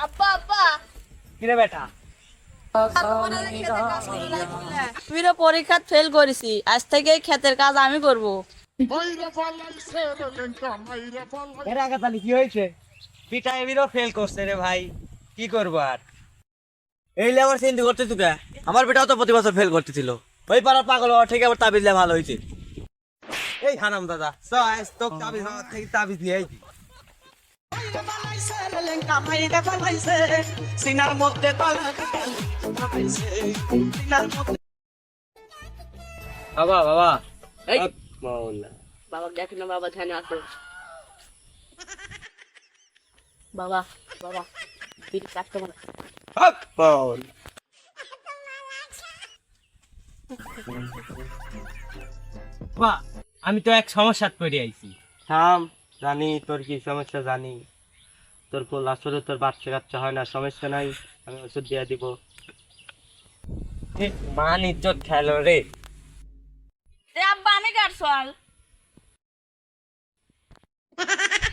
আব্বা আব্বা কিরে বেটা? আমি তো পরীক্ষা ফেল করেছি, আজ থেকে ক্ষেতের কাজ আমি করব। এর আগে তাহলে কি হয়েছে? পিটা এবিরও ফেল করছে রে ভাই, কি করবো আর। এই লেবার চিন্তা করতে তুকে আমার বেটাও তো প্রতি বছর ফেল করতেছিল। ওই পাড়ার পাগল ওর থেকে আবার তাবিজ ভালো হয়েছে। এই হারাম দাদা তোকে তাবিজ হওয়ার থেকে তাবিজ নিয়ে আইছি। বাবা বাবা এই মাওলা বাবা দেখ না, বাবা ধ্যানে আসো। বাবা বাবা বিড়ি কাটতে পারে। হক মাওলা বাবা, আমি তো এক সমস্যাত পড়ে আইছি। থাম, জানি তোর কি সমস্যা জানি। তোর কোল আসলে তোর বাচ্চা কাচ্চা হয় না, সমস্যা নাই, আমি ওষুধ দিয়ে দিব। মান ইজ্জত খেলো রে। আব্বা আমি কাটছাল।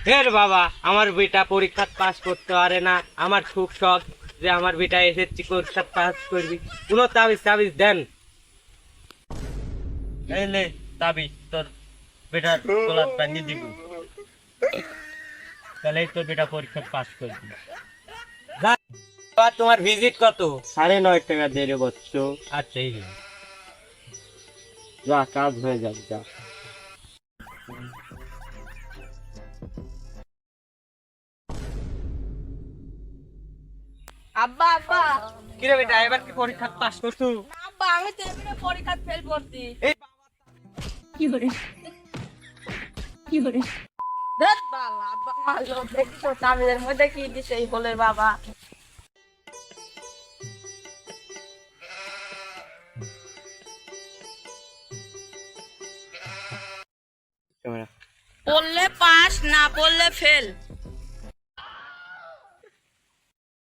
হের বাবা, আমার বেটা পরীক্ষা পাস করতে পারে না, আমার খুব শখ যে আমার বেটা এসএসসি পরীক্ষা পাস করবি। কোন তাবিজ তাবিজ দেন। এই লে তাবিজ, তোর বেটার কোলাত বানিয়ে দিব, তাহলে তোর বেটা পরীক্ষা পাস করবি। তোমার ভিজিট কত? 9.5 টাকা দিয়ে রে বচ্চ। আচ্ছা এই নে। যা, কাজ হয়ে যাবে, যা। আব্বা আব্বা কিরে বেটা, এবার কি পরীক্ষা পাস করছু? আব্বা আমি তো এমনি পরীক্ষা ফেল করছি। ধুৎ বালা, আব্বা মারলো, দেখছো তামিলের মধ্যে কি দিছে এই বলের বাবা। পড়লে পাস, না পড়লে ফেল।